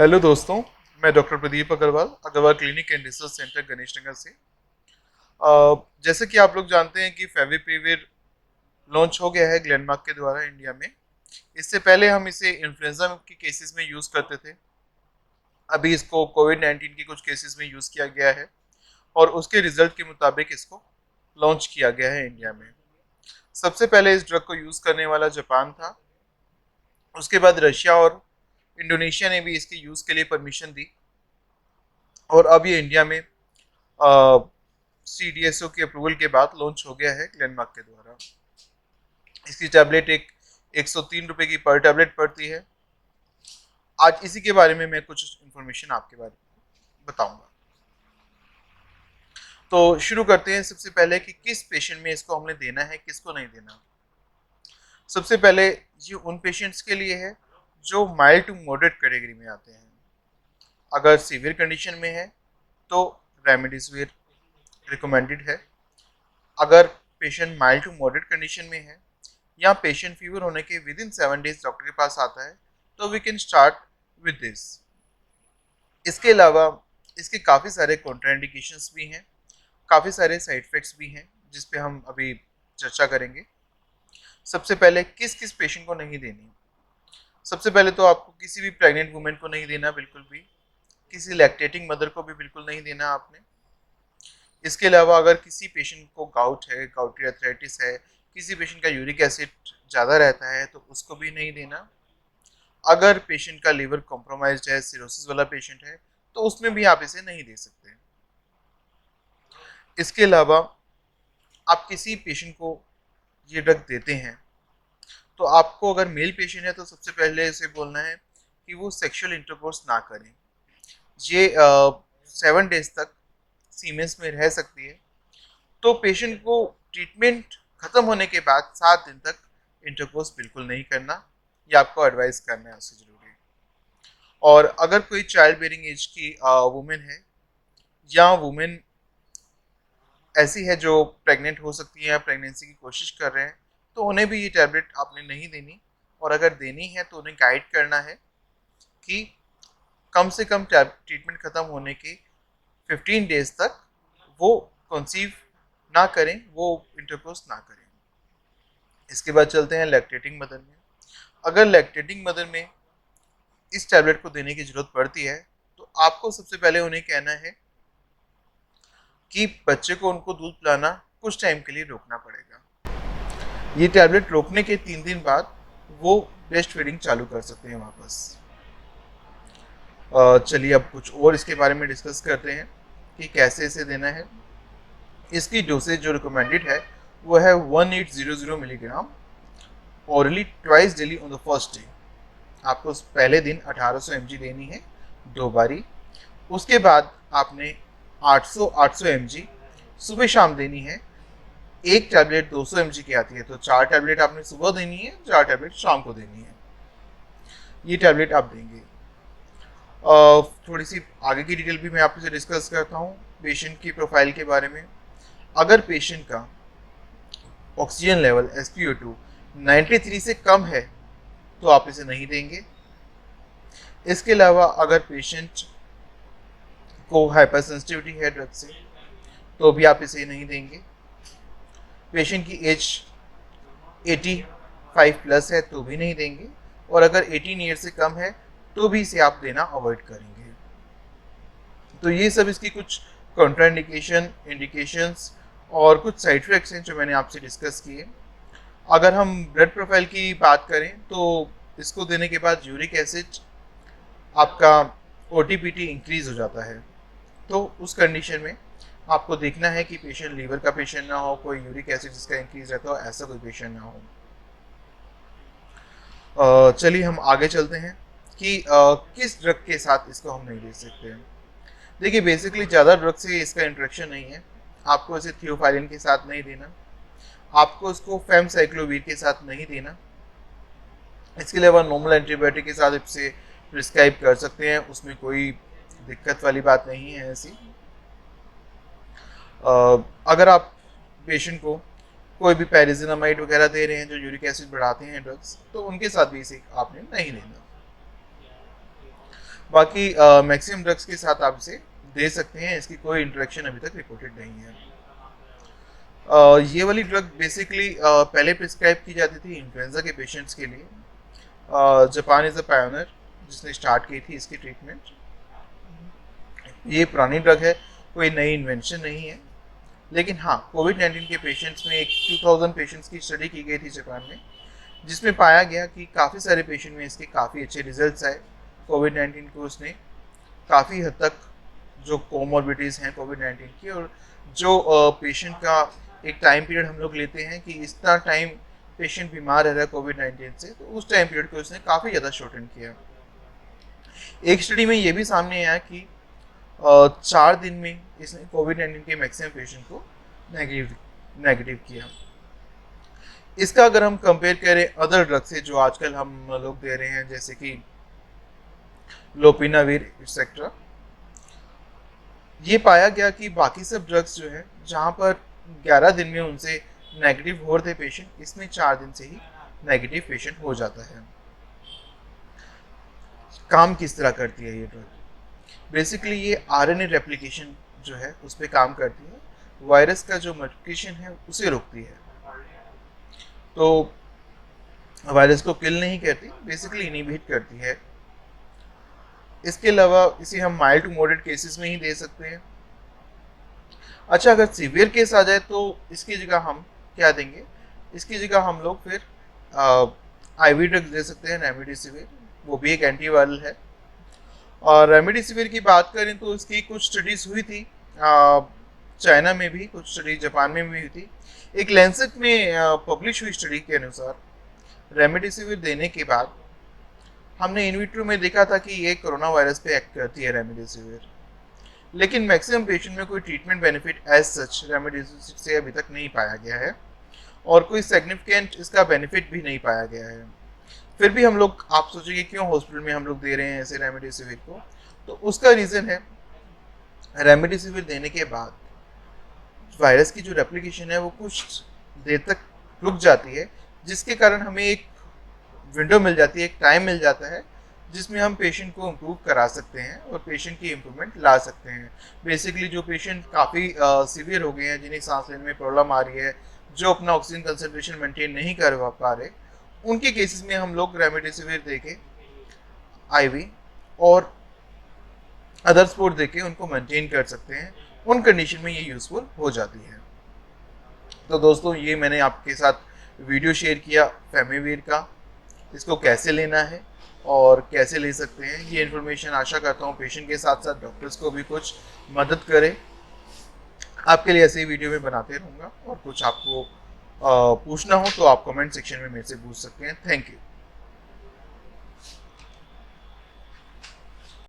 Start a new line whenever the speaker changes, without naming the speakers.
Hello दोस्तों, मैं doctor Pradeep Agarwal Agarwal clinic and research centre Ganesh Nagar से। जैसे कि आप लोग जानते हैं कि फेविपिविर लॉन्च हो गया है ग्लेनमार्क के द्वारा इंडिया में। इससे पहले हम इसे इन्फ्लुएंजा के केसेस में यूज़ करते थे। अभी इसको कोविड 19 के कुछ केसेस में यूज़ किया गया है और उसके रिजल्ट के मुताबिक इसको लॉन्च किया गया है इंडिया में। सबसे पहले इस ड्रग को यूज़ करने वाला जापान था। उसके बाद रशिया और इंडोनेशिया ने भी इसके यूज़ के लिए परमिशन दी और अब ये इंडिया में CDSO के अप्रूवल के बाद लॉन्च हो गया है ग्लेनमार्क के द्वारा। इसकी टैबलेट 103 रुपए की पर टैबलेट पड़ती है। आज इसी के बारे में मैं कुछ इन्फॉर्मेशन आपके बारे में बताऊंगा। तो शुरू करते हैं सबसे पहले कि किस पेशेंट में इसको हमने देना है, किसको नहीं देना। सबसे पहले ये उन पेशेंट्स के लिए है जो माइल्ड टू मॉडरेट कैटेगरी में आते हैं। अगर सीवियर कंडीशन में है तो रेमडेसिविर रिकमेंडेड है। अगर patient mild to moderate condition में है या पेशेंट फीवर होने के विद इन 7 डेज डॉक्टर के पास आता है तो we can start with this. इसके अलावा इसके काफ़ी सारे कॉन्ट्राइंडिकेशंस भी हैं, काफ़ी सारे साइड इफेक्ट्स भी हैं जिस पे हम अभी चर्चा करेंगे। सबसे पहले किस किस पेशेंट को नहीं देनी। सबसे पहले तो आपको किसी भी प्रेग्नेंट वुमेन को नहीं देना, बिल्कुल भी। किसी लैक्टेटिंग मदर को भी बिल्कुल नहीं देना आपने। इसके अलावा अगर किसी पेशेंट को गाउट है, गाउटी अर्थराइटिस है, किसी पेशेंट का यूरिक एसिड ज़्यादा रहता है तो उसको भी नहीं देना। अगर पेशेंट का लीवर कॉम्प्रोमाइज्ड है, सिरोसिस वाला पेशेंट है तो उसमें भी आप इसे नहीं दे सकते। इसके अलावा आप किसी पेशेंट को ये ड्रग देते हैं तो आपको, अगर मेल पेशेंट है तो सबसे पहले इसे बोलना है कि वो सेक्सुअल इंटरकोर्स ना करें। ये 7 डेज तक सीमेंस में रह सकती है। तो पेशेंट को ट्रीटमेंट खत्म होने के बाद 7 दिन तक इंटरकोर्स बिल्कुल नहीं करना, ये आपको एडवाइस करना है उससे जरूरी। और अगर कोई चाइल्ड बेरिंग एज की वुमेन है या वुमेन ऐसी है जो प्रेग्नेंट हो सकती है या प्रेगनेंसी की कोशिश कर रहे हैं तो उन्हें भी ये टैबलेट आपने नहीं देनी। और अगर देनी है तो उन्हें गाइड करना है कि कम से कम ट्रीटमेंट खत्म होने के 15 डेज तक वो कंसीव ना करें, वो इंटरकोर्स ना करें। इसके बाद चलते हैं लैक्टेटिंग मदर में। अगर लैक्टेटिंग मदर में इस टैबलेट को देने की जरूरत पड़ती है तो आपको सबसे पहले उन्हें कहना है कि बच्चे को उनको दूध पिलाना कुछ टाइम के लिए रोकना पड़ेगा। ये टैबलेट रोकने के 3 दिन बाद वो ब्रेस्ट फीडिंग चालू कर सकते हैं वापस। चलिए अब कुछ और इसके बारे में डिस्कस करते हैं कि कैसे इसे देना है। इसकी डोसेज जो रिकमेंडेड है वो है 1800 milligram orally twice daily on the first day. आपको पहले दिन 1800 mg देनी है 2 बारी। उसके बाद आपने 800 mg सुबह शाम देनी है। एक टैबलेट 200 mg की आती है तो 4 टैबलेट आपने सुबह देनी है, 4 टैबलेट शाम को देनी है। ये टैबलेट आप देंगे। थोड़ी सी आगे की डिटेल भी मैं आपसे डिस्कस करता हूँ पेशेंट की प्रोफाइल के बारे में। अगर पेशेंट का ऑक्सीजन लेवल SpO2 93 से कम है तो आप इसे नहीं देंगे। इसके अलावा अगर पेशेंट को हाइपर सेंसिटिविटी है ड्रग से तो भी आप इसे नहीं देंगे। पेशेंट की एज 85 प्लस है तो भी नहीं देंगे। और अगर 18 ईयर से कम है तो भी इसे आप देना अवॉइड करेंगे। तो ये सब इसकी कुछ कॉन्ट्राइंडिकेशन, इंडिकेशंस और कुछ साइड इफेक्ट्स हैं जो मैंने आपसे डिस्कस किए। अगर हम ब्लड प्रोफाइल की बात करें तो इसको देने के बाद यूरिक एसिड आपका OTPT इंक्रीज हो जाता है। तो उस कंडीशन में आपको देखना है कि पेशेंट लीवर का पेशेंट ना हो, कोई यूरिक एसिड जिसका इंक्रीज रहता हो ऐसा कोई पेशेंट ना हो। चलिए हम आगे चलते हैं कि किस ड्रग के साथ इसको हम नहीं दे सकते हैं। देखिए बेसिकली ज़्यादा ड्रग से इसका इंट्रैक्शन नहीं है। आपको इसे थियोफाइलिन के साथ नहीं देना, आपको इसको फेमसाइक्लोवीर के साथ नहीं देना। इसके अलावा नॉर्मल एंटीबायोटिक के साथ इसे प्रिस्क्राइब कर सकते हैं, उसमें कोई दिक्कत वाली बात नहीं है ऐसी। अगर आप पेशेंट को कोई भी पैरासिटामाइड वगैरह दे रहे हैं जो यूरिक एसिड बढ़ाते हैं ड्रग्स, तो उनके साथ भी इसे आपने नहीं लेना। बाकी मैक्सिमम ड्रग्स के साथ आप इसे दे सकते हैं, इसकी कोई इंटरेक्शन अभी तक रिपोर्टेड नहीं है। ये वाली ड्रग बेसिकली पहले प्रिस्क्राइब की जाती थी इन्फ्लुएंजा के पेशेंट्स के लिए। जापान इज़ अ पायोनियर जिसने स्टार्ट की थी इसकी ट्रीटमेंट। ये पुरानी ड्रग है, कोई नई इन्वेंशन नहीं है। लेकिन हाँ, कोविड-19 के पेशेंट्स में एक 2000 पेशेंट्स की स्टडी की गई थी जापान में, जिसमें पाया गया कि काफ़ी सारे पेशेंट में इसके काफ़ी अच्छे रिजल्ट्स आए। कोविड-19 को उसने काफ़ी हद तक जो कोमॉर्बिडिटीज़ हैं कोविड-19 की, और जो पेशेंट का एक टाइम पीरियड हम लोग लेते हैं कि इतना टाइम पेशेंट बीमार रह रहा है कोविड-19 से, तो उस टाइम पीरियड को उसने काफ़ी ज़्यादा शॉर्टन किया। एक स्टडी में ये भी सामने आया कि 4 दिन में इसने कोविड-19 के मैक्सिमम पेशेंट को नेगेटिव किया। इसका अगर हम कंपेयर करें अदर ड्रग से जो आजकल हम लोग दे रहे हैं, जैसे कि लोपिनाविर एक्सेट्रा, ये पाया गया कि बाकी सब ड्रग्स जो है जहाँ पर 11 दिन में उनसे नेगेटिव हो रहे थे पेशेंट, इसमें 4 दिन से ही नेगेटिव पेशेंट हो जाता है। काम किस तरह करती है ये ड्रग? बेसिकली ये आरएनए रेप्लिकेशन जो है उस पर काम करती है, वायरस का जो मल्टीप्लिकेशन है उसे रोकती है। तो वायरस को किल नहीं करती, बेसिकली इनहिबिट करती है। इसके अलावा इसे हम माइल्ड टू मॉडरेट केसेस में ही दे सकते हैं। अच्छा, अगर सीवियर केस आ जाए तो इसकी जगह हम क्या देंगे? इसकी जगह हम लोग फिर आईवी ड्रग दे सकते हैं, रेमडेसिविर, वो भी एक एंटीवायरल है। और रेमडेसिविर की बात करें तो इसकी कुछ स्टडीज हुई थी, चाइना में भी कुछ स्टडी, जापान में भी हुई थी। एक लैंसेट में पब्लिश हुई स्टडी के अनुसार रेमडेसिविर देने के बाद हमने इन विट्रो में देखा था कि ये कोरोना वायरस पे एक्ट करती है रेमडेसिविर, लेकिन मैक्सिमम पेशेंट में कोई treatment benefit as such remdesivir से अभी तक नहीं पाया गया है, और कोई सिग्निफिकेंट इसका बेनिफिट भी नहीं पाया गया है। फिर भी हम लोग, आप सोचेंगे क्यों हॉस्पिटल में हम लोग दे रहे हैं ऐसे रेमडेसिविर को, तो उसका रीज़न है रेमडेसिविर देने के बाद वायरस की जो रेप्लिकेशन है वो कुछ देर तक रुक जाती है, जिसके कारण हमें एक विंडो मिल जाती है, एक टाइम मिल जाता है जिसमें हम पेशेंट को इम्प्रूव करा सकते हैं और पेशेंट की इम्प्रूवमेंट ला सकते हैं। बेसिकली जो पेशेंट काफ़ी सीवियर हो गए हैं, जिन्हें सांस लेने में प्रॉब्लम आ रही है, जो अपना ऑक्सीजन कंसनट्रेशन मेंटेन नहीं कर पा रहे, उनके केसेस में हम लोग रेमडेसिविर देके आईवी और अदर सपोर्ट देके उनको मेंटेन कर सकते हैं। उन कंडीशन में ये यूज़फुल हो जाती है। तो दोस्तों, ये मैंने आपके साथ वीडियो शेयर किया फेमिवीर का, इसको कैसे लेना है और कैसे ले सकते हैं। ये इन्फॉर्मेशन आशा करता हूँ पेशेंट के साथ साथ डॉक्टर्स को भी कुछ मदद करे। आपके लिए ऐसे ही वीडियो में बनाते रहूँगा, और कुछ आपको पूछना हो तो आप कमेंट सेक्शन में मेरे से पूछ सकते हैं। Thank you.